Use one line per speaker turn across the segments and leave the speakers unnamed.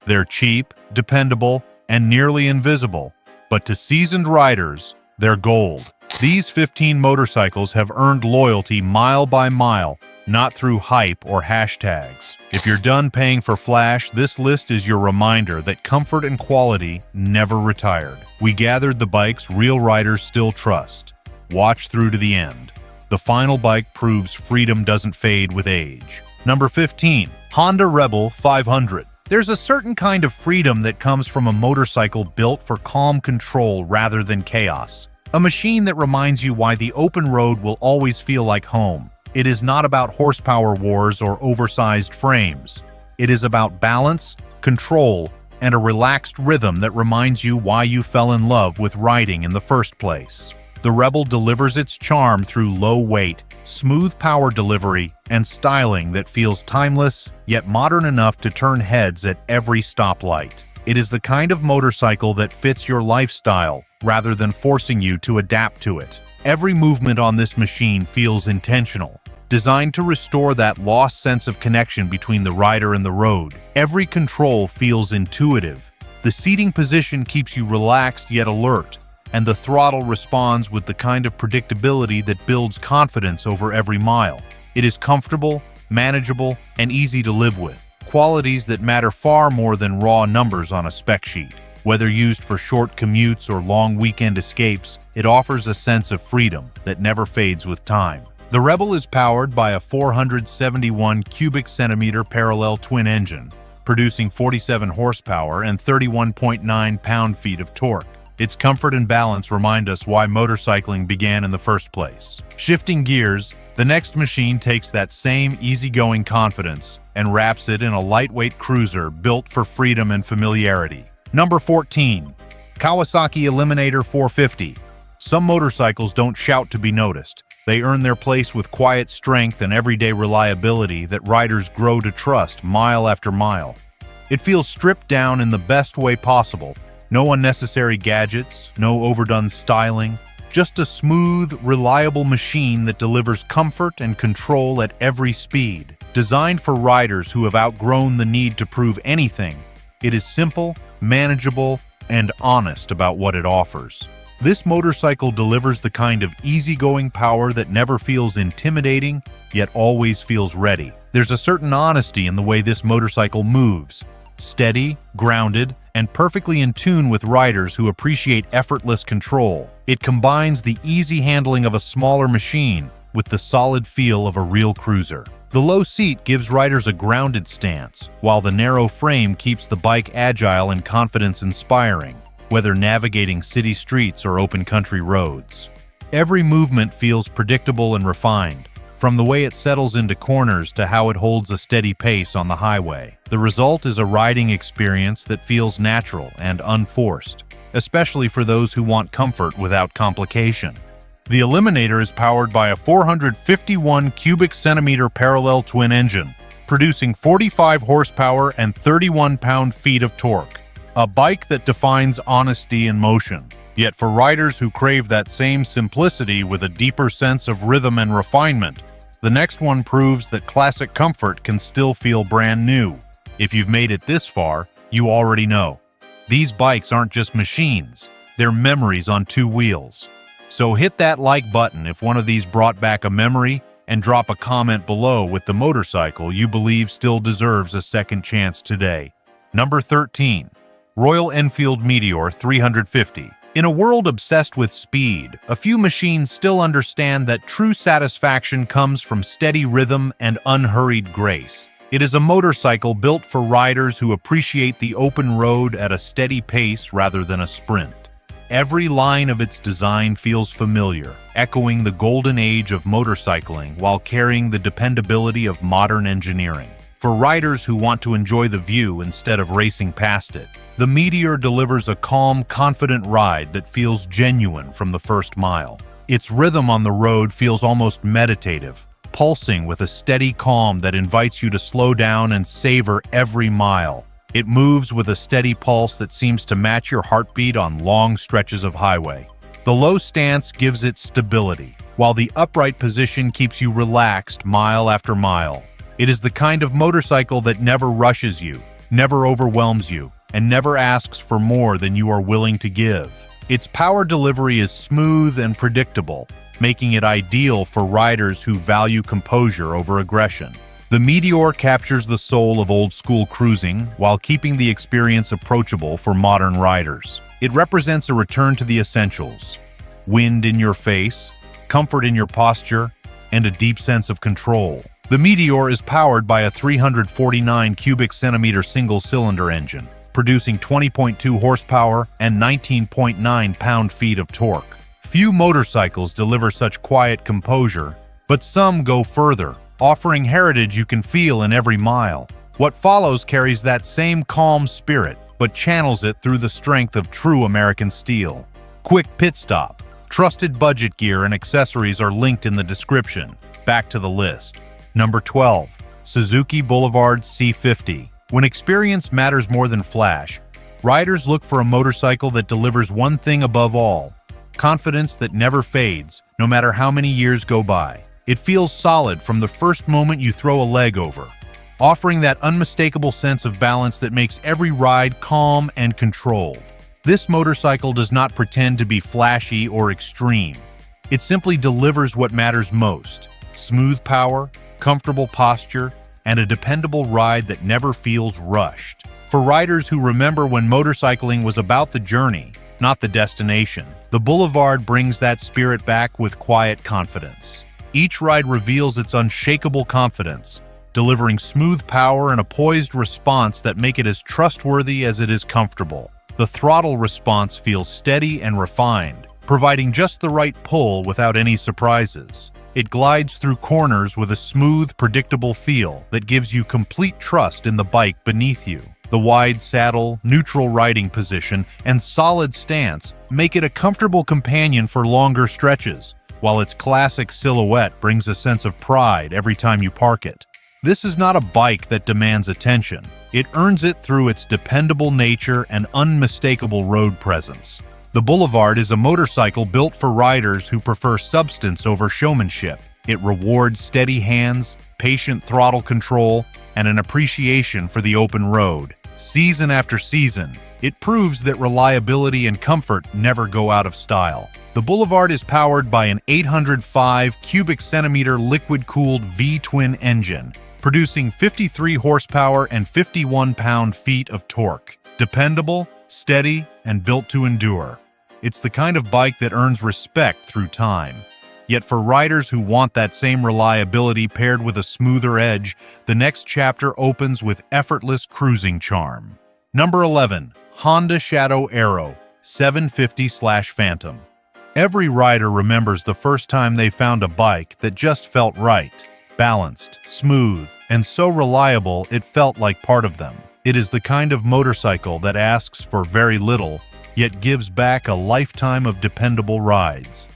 They're cheap, dependable, and nearly invisible, but to seasoned riders, they're gold. These 15 motorcycles have earned loyalty mile by mile, not through hype or hashtags. If you're done paying for flash, this list is your reminder that comfort and quality never retired. We gathered the bikes real riders still trust. Watch through to the end. The final bike proves freedom doesn't fade with age. Number 15. Honda Rebel 500. There's a certain kind of freedom that comes from a motorcycle built for calm control rather than chaos. A machine that reminds you why the open road will always feel like home. It is not about horsepower wars or oversized frames. It is about balance, control, and a relaxed rhythm that reminds you why you fell in love with riding in the first place. The Rebel delivers its charm through low weight, smooth power delivery, and styling that feels timeless, yet modern enough to turn heads at every stoplight. It is the kind of motorcycle that fits your lifestyle, rather than forcing you to adapt to it. Every movement on this machine feels intentional, designed to restore that lost sense of connection between the rider and the road. Every control feels intuitive. The seating position keeps you relaxed yet alert, and the throttle responds with the kind of predictability that builds confidence over every mile. It is comfortable, manageable, and easy to live with, qualities that matter far more than raw numbers on a spec sheet. Whether used for short commutes or long weekend escapes, it offers a sense of freedom that never fades with time. The Rebel is powered by a 471 cubic centimeter parallel twin engine, producing 47 horsepower and 31.9 pound-feet of torque. Its comfort and balance remind us why motorcycling began in the first place. Shifting gears, the next machine takes that same easygoing confidence and wraps it in a lightweight cruiser built for freedom and familiarity. Number 14. Kawasaki Eliminator 450. Some motorcycles don't shout to be noticed. They earn their place with quiet strength and everyday reliability that riders grow to trust mile after mile. It feels stripped down in the best way possible. No unnecessary gadgets, no overdone styling, just a smooth, reliable machine that delivers comfort and control at every speed. Designed for riders who have outgrown the need to prove anything, it is simple, manageable, and honest about what it offers. This motorcycle delivers the kind of easygoing power that never feels intimidating, yet always feels ready. There's a certain honesty in the way this motorcycle moves. Steady, grounded, and perfectly in tune with riders who appreciate effortless control. It combines the easy handling of a smaller machine with the solid feel of a real cruiser. The low seat gives riders a grounded stance, while the narrow frame keeps the bike agile and confidence-inspiring, whether navigating city streets or open country roads. Every movement feels predictable and refined, from the way it settles into corners to how it holds a steady pace on the highway. The result is a riding experience that feels natural and unforced, especially for those who want comfort without complication. The Eliminator is powered by a 451 cubic centimeter parallel twin engine, producing 45 horsepower and 31 pound-feet of torque. A bike that defines honesty in motion. Yet for riders who crave that same simplicity with a deeper sense of rhythm and refinement, the next one proves that classic comfort can still feel brand new. If you've made it this far, you already know. These bikes aren't just machines, they're memories on two wheels. So hit that like button if one of these brought back a memory, and drop a comment below with the motorcycle you believe still deserves a second chance today. Number 13. Royal Enfield Meteor 350. In a world obsessed with speed, a few machines still understand that true satisfaction comes from steady rhythm and unhurried grace. It is a motorcycle built for riders who appreciate the open road at a steady pace rather than a sprint. Every line of its design feels familiar, echoing the golden age of motorcycling while carrying the dependability of modern engineering. For riders who want to enjoy the view instead of racing past it, the Meteor delivers a calm, confident ride that feels genuine from the first mile. Its rhythm on the road feels almost meditative, pulsing with a steady calm that invites you to slow down and savor every mile. It moves with a steady pulse that seems to match your heartbeat on long stretches of highway. The low stance gives it stability, while the upright position keeps you relaxed mile after mile. It is the kind of motorcycle that never rushes you, never overwhelms you, and never asks for more than you are willing to give. Its power delivery is smooth and predictable, making it ideal for riders who value composure over aggression. The Meteor captures the soul of old-school cruising while keeping the experience approachable for modern riders. It represents a return to the essentials: wind in your face, comfort in your posture, and a deep sense of control. The Meteor is powered by a 349 cubic centimeter single-cylinder engine, producing 20.2 horsepower and 19.9 pound-feet of torque. Few motorcycles deliver such quiet composure, but some go further, offering heritage you can feel in every mile. What follows carries that same calm spirit, but channels it through the strength of true American steel. Quick pit stop. Trusted budget gear and accessories are linked in the description. Back to the list. Number 12. Suzuki Boulevard C50. When experience matters more than flash, riders look for a motorcycle that delivers one thing above all: confidence that never fades, no matter how many years go by. It feels solid from the first moment you throw a leg over, offering that unmistakable sense of balance that makes every ride calm and controlled. This motorcycle does not pretend to be flashy or extreme. It simply delivers what matters most: smooth power, comfortable posture, and a dependable ride that never feels rushed. For riders who remember when motorcycling was about the journey, not the destination, the Boulevard brings that spirit back with quiet confidence. Each ride reveals its unshakable confidence, delivering smooth power and a poised response that make it as trustworthy as it is comfortable. The throttle response feels steady and refined, providing just the right pull without any surprises. It glides through corners with a smooth, predictable feel that gives you complete trust in the bike beneath you. The wide saddle, neutral riding position, and solid stance make it a comfortable companion for longer stretches, while its classic silhouette brings a sense of pride every time you park it. This is not a bike that demands attention. It earns it through its dependable nature and unmistakable road presence. The Boulevard is a motorcycle built for riders who prefer substance over showmanship. It rewards steady hands, patient throttle control, and an appreciation for the open road. Season after season, it proves that reliability and comfort never go out of style. The Boulevard is powered by an 805 cubic centimeter liquid-cooled V-twin engine, producing 53 horsepower and 51 pound-feet of torque. Dependable, steady, and built to endure. It's the kind of bike that earns respect through time. Yet for riders who want that same reliability paired with a smoother edge, the next chapter opens with effortless cruising charm. Number 11. Honda Shadow Aero 750/Phantom. Every rider remembers the first time they found a bike that just felt right. Balanced, smooth, and so reliable it felt like part of them. It is the kind of motorcycle that asks for very little, yet gives back a lifetime of dependable rides.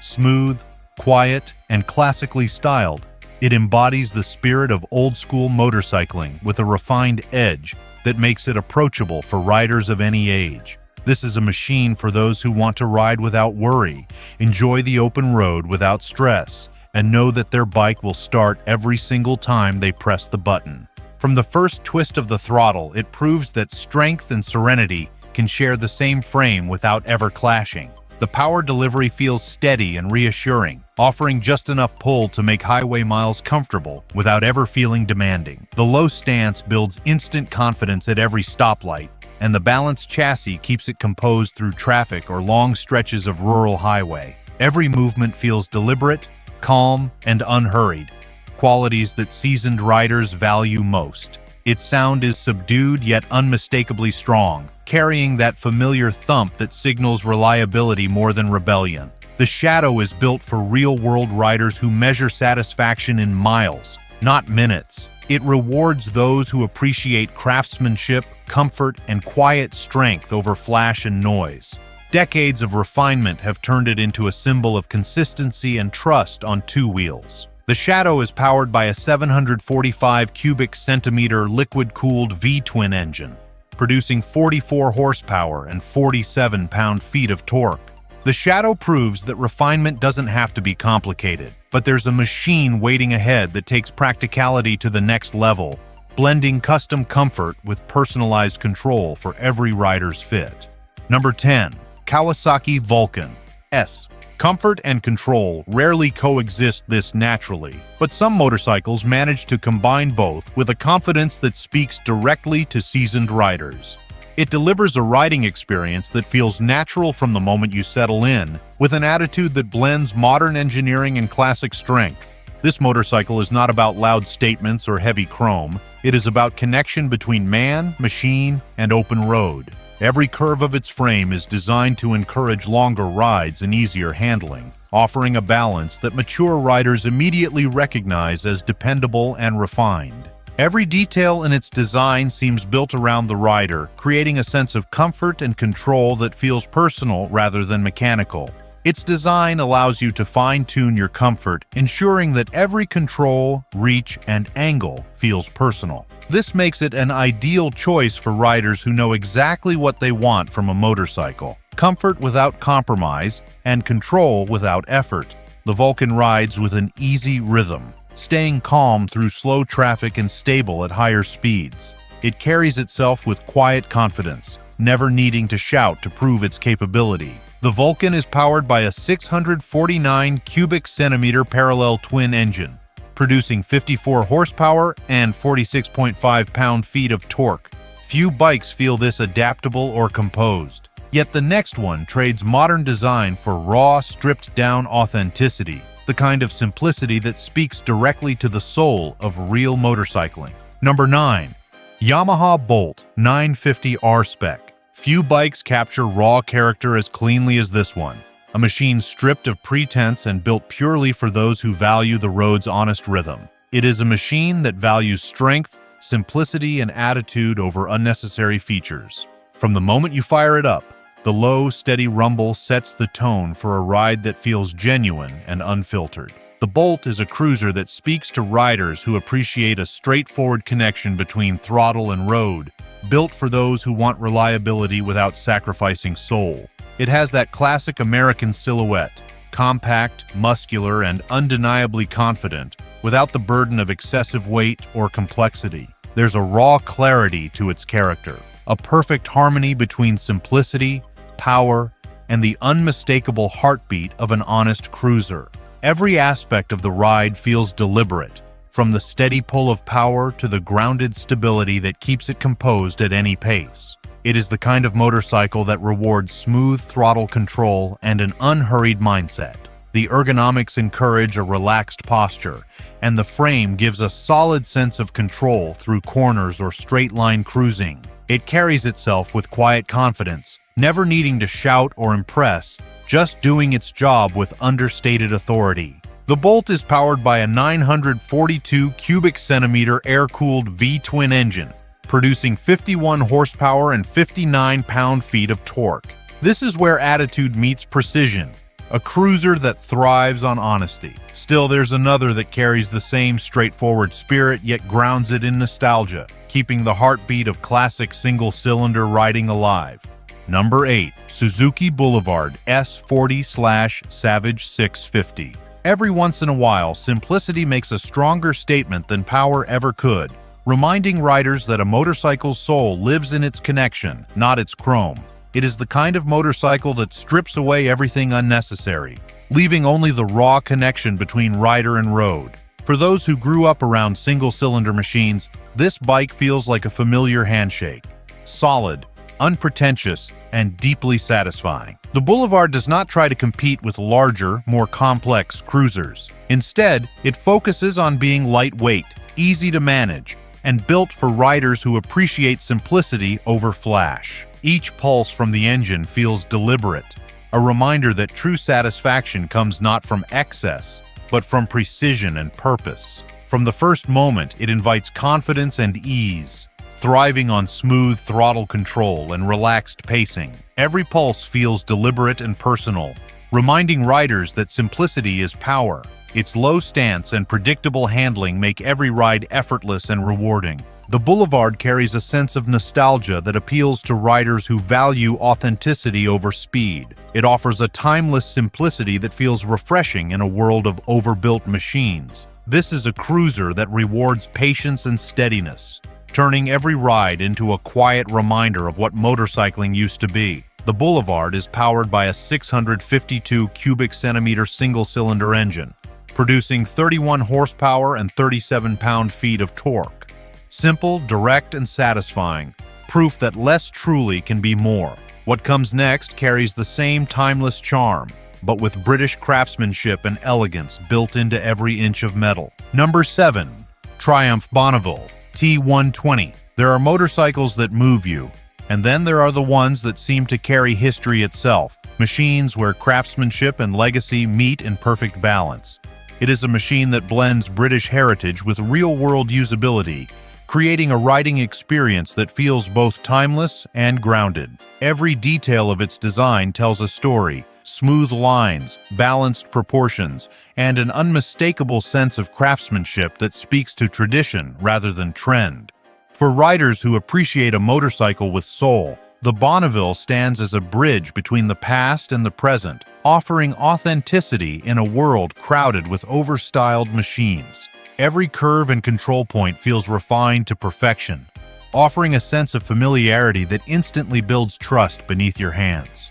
Smooth, quiet, and classically styled, it embodies the spirit of old-school motorcycling with a refined edge that makes it approachable for riders of any age. This is a machine for those who want to ride without worry, enjoy the open road without stress, and know that their bike will start every single time they press the button. From the first twist of the throttle, it proves that strength and serenity can share the same frame without ever clashing. The power delivery feels steady and reassuring, offering just enough pull to make highway miles comfortable without ever feeling demanding. The low stance builds instant confidence at every stoplight, and the balanced chassis keeps it composed through traffic or long stretches of rural highway. Every movement feels deliberate, calm, and unhurried, qualities that seasoned riders value most. Its sound is subdued yet unmistakably strong, carrying that familiar thump that signals reliability more than rebellion. The Shadow is built for real-world riders who measure satisfaction in miles, not minutes. It rewards those who appreciate craftsmanship, comfort, and quiet strength over flash and noise. Decades of refinement have turned it into a symbol of consistency and trust on two wheels. The Shadow is powered by a 745 cubic centimeter liquid-cooled V-twin engine, producing 44 horsepower and 47 pound-feet of torque. The Shadow proves that refinement doesn't have to be complicated, but there's a machine waiting ahead that takes practicality to the next level. blending custom comfort with personalized control for every rider's fit. Number 10. Kawasaki Vulcan S. Comfort and control rarely coexist this naturally, but some motorcycles manage to combine both with a confidence that speaks directly to seasoned riders. It delivers a riding experience that feels natural from the moment you settle in, with an attitude that blends modern engineering and classic strength. This motorcycle is not about loud statements or heavy chrome. It is about connection between man, machine, and open road. Every curve of its frame is designed to encourage longer rides and easier handling, offering a balance that mature riders immediately recognize as dependable and refined. Every detail in its design seems built around the rider, creating a sense of comfort and control that feels personal rather than mechanical. Its design allows you to fine-tune your comfort, ensuring that every control, reach, and angle feels personal. This makes it an ideal choice for riders who know exactly what they want from a motorcycle: comfort without compromise and control without effort. The Vulcan rides with an easy rhythm, staying calm through slow traffic and stable at higher speeds. It carries itself with quiet confidence, never needing to shout to prove its capability. The Vulcan is powered by a 649 cubic centimeter parallel twin engine, producing 54 horsepower and 46.5 pound-feet of torque. Few bikes feel this adaptable or composed. Yet the next one trades modern design for raw, stripped-down authenticity, the kind of simplicity that speaks directly to the soul of real motorcycling. Number 9. Yamaha Bolt 950 R-Spec. Few bikes capture raw character as cleanly as this one. A machine stripped of pretense and built purely for those who value the road's honest rhythm. It is a machine that values strength, simplicity, and attitude over unnecessary features. From the moment you fire it up, the low, steady rumble sets the tone for a ride that feels genuine and unfiltered. The Bolt is a cruiser that speaks to riders who appreciate a straightforward connection between throttle and road, built for those who want reliability without sacrificing soul. It has that classic American silhouette, compact, muscular, and undeniably confident, without the burden of excessive weight or complexity. There's a raw clarity to its character, a perfect harmony between simplicity, power, and the unmistakable heartbeat of an honest cruiser. Every aspect of the ride feels deliberate, from the steady pull of power to the grounded stability that keeps it composed at any pace. It is the kind of motorcycle that rewards smooth throttle control and an unhurried mindset. The ergonomics encourage a relaxed posture, and the frame gives a solid sense of control through corners or straight-line cruising. It carries itself with quiet confidence, never needing to shout or impress, just doing its job with understated authority. The Bolt is powered by a 942 cubic centimeter air-cooled V-twin engine, producing 51 horsepower and 59 pound-feet of torque. This is where attitude meets precision, a cruiser that thrives on honesty. Still, there's another that carries the same straightforward spirit yet grounds it in nostalgia, keeping the heartbeat of classic single-cylinder riding alive. Number 8. Suzuki Boulevard S40/Savage 650. Every once in a while, simplicity makes a stronger statement than power ever could, reminding riders that a motorcycle's soul lives in its connection, not its chrome. It is the kind of motorcycle that strips away everything unnecessary, leaving only the raw connection between rider and road. For those who grew up around single-cylinder machines, this bike feels like a familiar handshake. Solid, unpretentious, and deeply satisfying. The Boulevard does not try to compete with larger, more complex cruisers. Instead, it focuses on being lightweight, easy to manage, and built for riders who appreciate simplicity over flash. Each pulse from the engine feels deliberate, a reminder that true satisfaction comes not from excess, but from precision and purpose. From the first moment, it invites confidence and ease, thriving on smooth throttle control and relaxed pacing. Every pulse feels deliberate and personal, reminding riders that simplicity is power. Its low stance and predictable handling make every ride effortless and rewarding. The Boulevard carries a sense of nostalgia that appeals to riders who value authenticity over speed. It offers a timeless simplicity that feels refreshing in a world of overbuilt machines. This is a cruiser that rewards patience and steadiness, turning every ride into a quiet reminder of what motorcycling used to be. The Boulevard is powered by a 652 cubic centimeter single-cylinder engine, producing 31 horsepower and 37 pound-feet of torque. Simple, direct, and satisfying, proof that less truly can be more. What comes next carries the same timeless charm, but with British craftsmanship and elegance built into every inch of metal. Number 7. Triumph Bonneville T120. There are motorcycles that move you, and then there are the ones that seem to carry history itself. Machines where craftsmanship and legacy meet in perfect balance. It is a machine that blends British heritage with real-world usability, creating a riding experience that feels both timeless and grounded. Every detail of its design tells a story: smooth lines, balanced proportions, and an unmistakable sense of craftsmanship that speaks to tradition rather than trend. For riders who appreciate a motorcycle with soul, the Bonneville stands as a bridge between the past and the present, offering authenticity in a world crowded with overstyled machines. Every curve and control point feels refined to perfection, offering a sense of familiarity that instantly builds trust beneath your hands.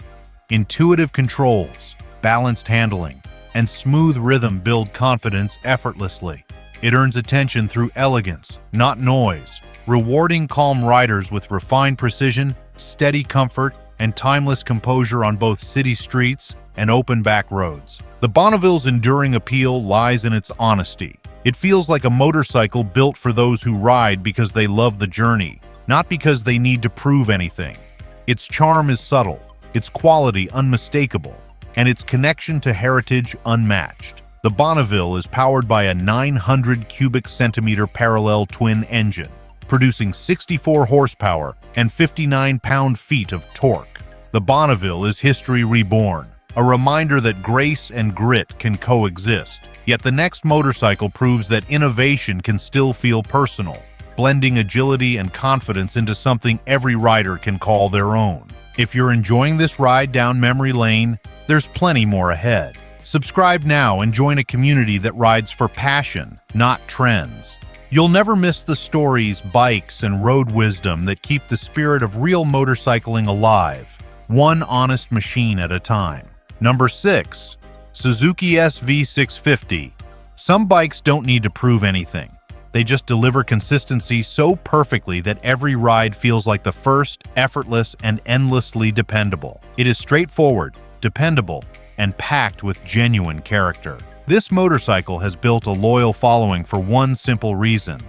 Intuitive controls, balanced handling, and smooth rhythm build confidence effortlessly. It earns attention through elegance, not noise, rewarding calm riders with refined precision, steady comfort, and timeless composure on both city streets and open back roads. The Bonneville's enduring appeal lies in its honesty. It feels like a motorcycle built for those who ride because they love the journey, not because they need to prove anything. Its charm is subtle, its quality unmistakable, and its connection to heritage unmatched. The Bonneville is powered by a 900 cubic centimeter parallel twin engine, producing 64 horsepower and 59 pound-feet of torque. The Bonneville is history reborn, a reminder that grace and grit can coexist. Yet the next motorcycle proves that innovation can still feel personal, blending agility and confidence into something every rider can call their own. If you're enjoying this ride down memory lane, there's plenty more ahead. Subscribe now and join a community that rides for passion, not trends. You'll never miss the stories, bikes, and road wisdom that keep the spirit of real motorcycling alive, one honest machine at a time. Number 6. Suzuki SV 650. Some bikes don't need to prove anything. They just deliver consistency so perfectly that every ride feels like the first, effortless, and endlessly dependable. It is straightforward, dependable, and packed with genuine character. This motorcycle has built a loyal following for one simple reason: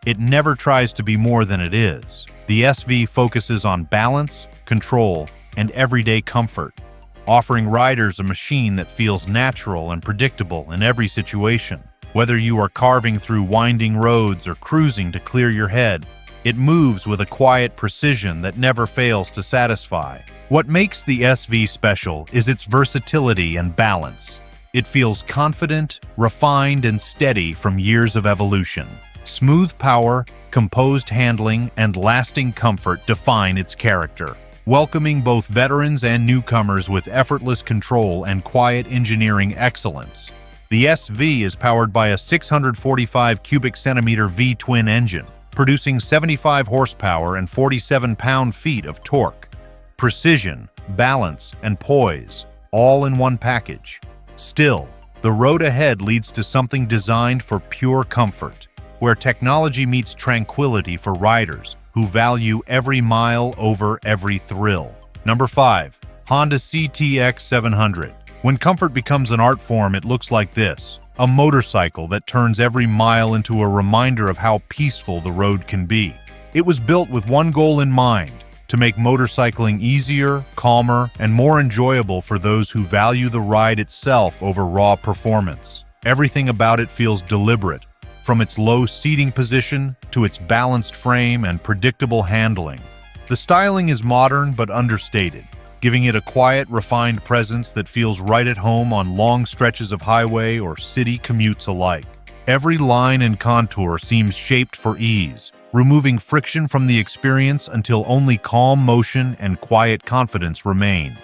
it never tries to be more than it is. The SV focuses on balance, control, and everyday comfort, offering riders a machine that feels natural and predictable in every situation. Whether you are carving through winding roads or cruising to clear your head, it moves with a quiet precision that never fails to satisfy. What makes the SV special is its versatility and balance. It feels confident, refined, and steady from years of evolution. Smooth power, composed handling, and lasting comfort define its character, welcoming both veterans and newcomers with effortless control and quiet engineering excellence. The SV is powered by a 645 cubic centimeter V-twin engine, producing 75 horsepower and 47 pound-feet of torque. Precision, balance, and poise, all in one package. Still, the road ahead leads to something designed for pure comfort, where technology meets tranquility for riders who value every mile over every thrill. Number 5. Honda CTX 700. When comfort becomes an art form, it looks like this: a motorcycle that turns every mile into a reminder of how peaceful the road can be. It was built with one goal in mind: to make motorcycling easier, calmer, and more enjoyable for those who value the ride itself over raw performance. Everything about it feels deliberate, from its low seating position to its balanced frame and predictable handling. The styling is modern but understated, giving it a quiet, refined presence that feels right at home on long stretches of highway or city commutes alike. Every line and contour seems shaped for ease, removing friction from the experience until only calm motion and quiet confidence remain.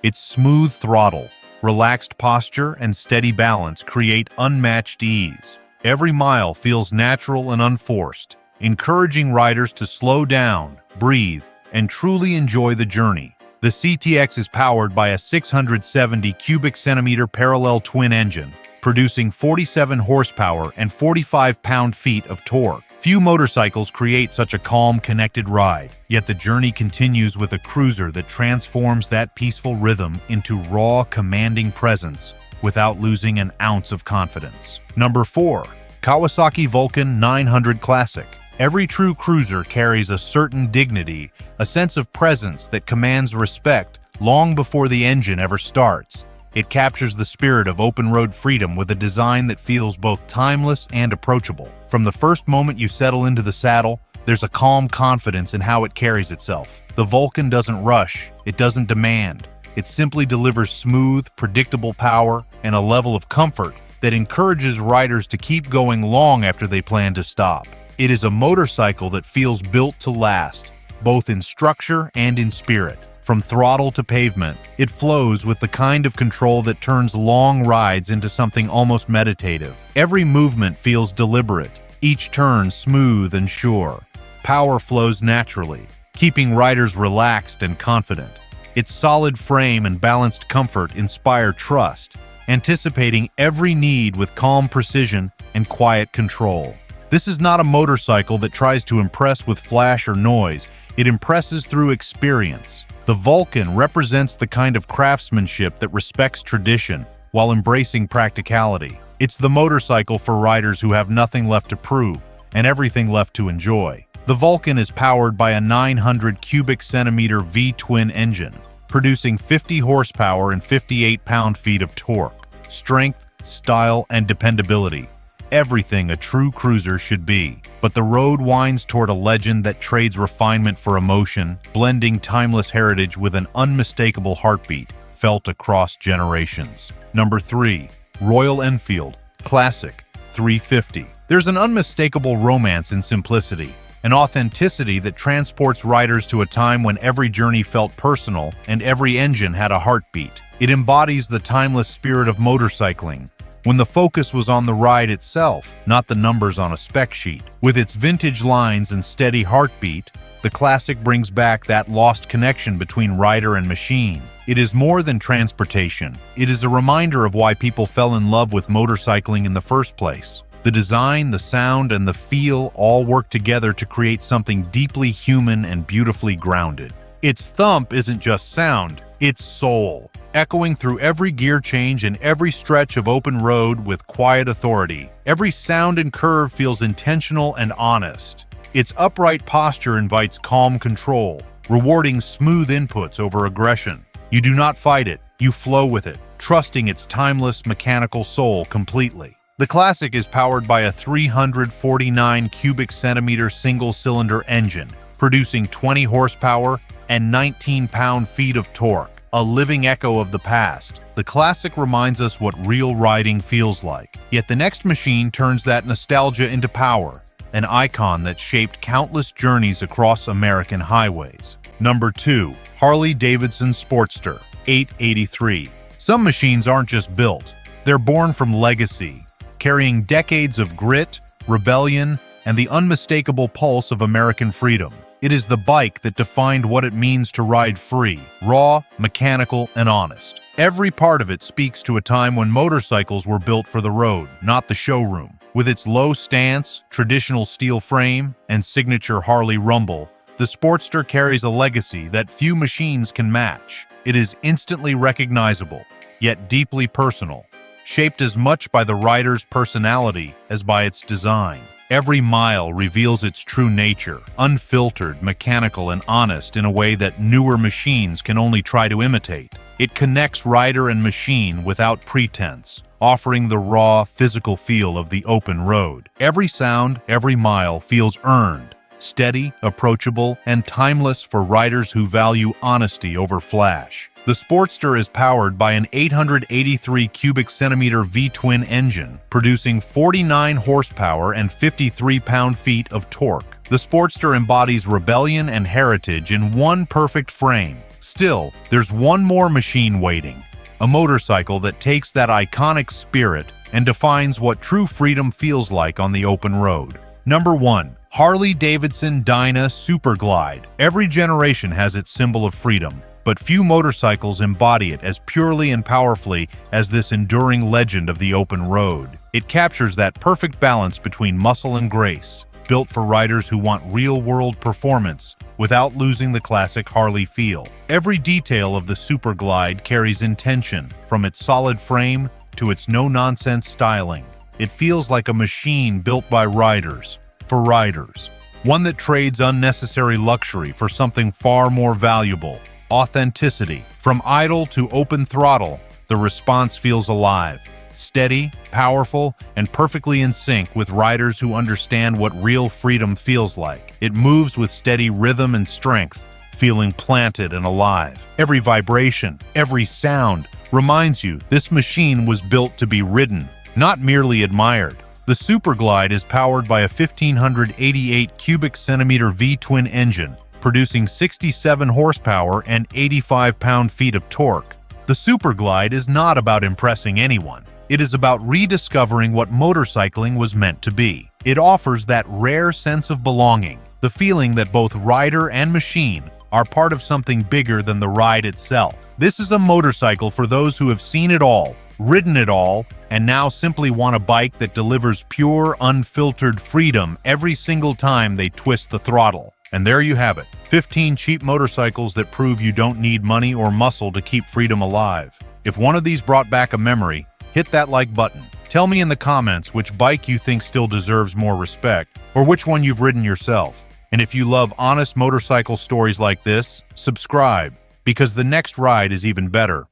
Its smooth throttle, relaxed posture, and steady balance create unmatched ease. Every mile feels natural and unforced, encouraging riders to slow down, breathe, and truly enjoy the journey. The CTX is powered by a 670 cubic centimeter parallel twin engine, producing 47 horsepower and 45 pound-feet of torque. Few motorcycles create such a calm, connected ride, yet the journey continues with a cruiser that transforms that peaceful rhythm into raw, commanding presence without losing an ounce of confidence. Number 4. Kawasaki Vulcan 900 Classic. Every true cruiser carries a certain dignity, a sense of presence that commands respect long before the engine ever starts. It captures the spirit of open-road freedom with a design that feels both timeless and approachable. From the first moment you settle into the saddle, there's a calm confidence in how it carries itself. The Vulcan doesn't rush, it doesn't demand. It simply delivers smooth, predictable power and a level of comfort that encourages riders to keep going long after they plan to stop. It is a motorcycle that feels built to last, both in structure and in spirit. From throttle to pavement, it flows with the kind of control that turns long rides into something almost meditative. Every movement feels deliberate, each turn smooth and sure. Power flows naturally, keeping riders relaxed and confident. Its solid frame and balanced comfort inspire trust, anticipating every need with calm precision and quiet control. This is not a motorcycle that tries to impress with flash or noise. It impresses through experience. The Vulcan represents the kind of craftsmanship that respects tradition while embracing practicality. It's the motorcycle for riders who have nothing left to prove and everything left to enjoy. The Vulcan is powered by a 900 cubic centimeter V-twin engine, producing 50 horsepower and 58 pound-feet of torque. Strength, style, and dependability. Everything a true cruiser should be. But the road winds toward a legend that trades refinement for emotion, blending timeless heritage with an unmistakable heartbeat felt across generations. Number 3. Royal Enfield Classic 350. There's an unmistakable romance in simplicity, an authenticity that transports riders to a time when every journey felt personal and every engine had a heartbeat. It embodies the timeless spirit of motorcycling, when the focus was on the ride itself, not the numbers on a spec sheet. With its vintage lines and steady heartbeat, the Classic brings back that lost connection between rider and machine. It is more than transportation. It is a reminder of why people fell in love with motorcycling in the first place. The design, the sound, and the feel all work together to create something deeply human and beautifully grounded. Its thump isn't just sound, it's soul, echoing through every gear change and every stretch of open road with quiet authority. Every sound and curve feels intentional and honest. Its upright posture invites calm control, rewarding smooth inputs over aggression. You do not fight it, you flow with it, trusting its timeless mechanical soul completely. The Classic is powered by a 349 cubic centimeter single-cylinder engine, producing 20 horsepower and 19 pound-feet of torque. A living echo of the past, the Classic reminds us what real riding feels like. Yet the next machine turns that nostalgia into power, an icon that shaped countless journeys across American highways. Number 2. Harley-Davidson Sportster 883. Some machines aren't just built, they're born from legacy, carrying decades of grit, rebellion, and the unmistakable pulse of American freedom. It is the bike that defined what it means to ride free, raw, mechanical, and honest. Every part of it speaks to a time when motorcycles were built for the road, not the showroom. With its low stance, traditional steel frame, and signature Harley rumble, the Sportster carries a legacy that few machines can match. It is instantly recognizable, yet deeply personal, shaped as much by the rider's personality as by its design. Every mile reveals its true nature, unfiltered, mechanical, and honest in a way that newer machines can only try to imitate. It connects rider and machine without pretense, offering the raw, physical feel of the open road. Every sound, every mile feels earned, steady, approachable, and timeless for riders who value honesty over flash. The Sportster is powered by an 883 cubic centimeter V-twin engine, producing 49 horsepower and 53 pound-feet of torque. The Sportster embodies rebellion and heritage in one perfect frame. Still, there's one more machine waiting, a motorcycle that takes that iconic spirit and defines what true freedom feels like on the open road. Number 1. Harley-Davidson Dyna Super Glide. Every generation has its symbol of freedom, but few motorcycles embody it as purely and powerfully as this enduring legend of the open road. It captures that perfect balance between muscle and grace, built for riders who want real-world performance without losing the classic Harley feel. Every detail of the Super Glide carries intention, from its solid frame to its no-nonsense styling. It feels like a machine built by riders, for riders. One that trades unnecessary luxury for something far more valuable: authenticity. From idle to open throttle, the response feels alive, steady, powerful, and perfectly in sync with riders who understand what real freedom feels like. It moves with steady rhythm and strength, feeling planted and alive. Every vibration, every sound reminds you this machine was built to be ridden, not merely admired. The Super Glide is powered by a 1,588 cubic centimeter V-twin engine, producing 67 horsepower and 85 pound-feet of torque. The Super Glide is not about impressing anyone. It is about rediscovering what motorcycling was meant to be. It offers that rare sense of belonging, the feeling that both rider and machine are part of something bigger than the ride itself. This is a motorcycle for those who have seen it all, ridden it all, and now simply want a bike that delivers pure, unfiltered freedom every single time they twist the throttle. And there you have it, 15 cheap motorcycles that prove you don't need money or muscle to keep freedom alive. If one of these brought back a memory, hit that like button. Tell me in the comments which bike you think still deserves more respect, or which one you've ridden yourself. And if you love honest motorcycle stories like this, subscribe, because the next ride is even better.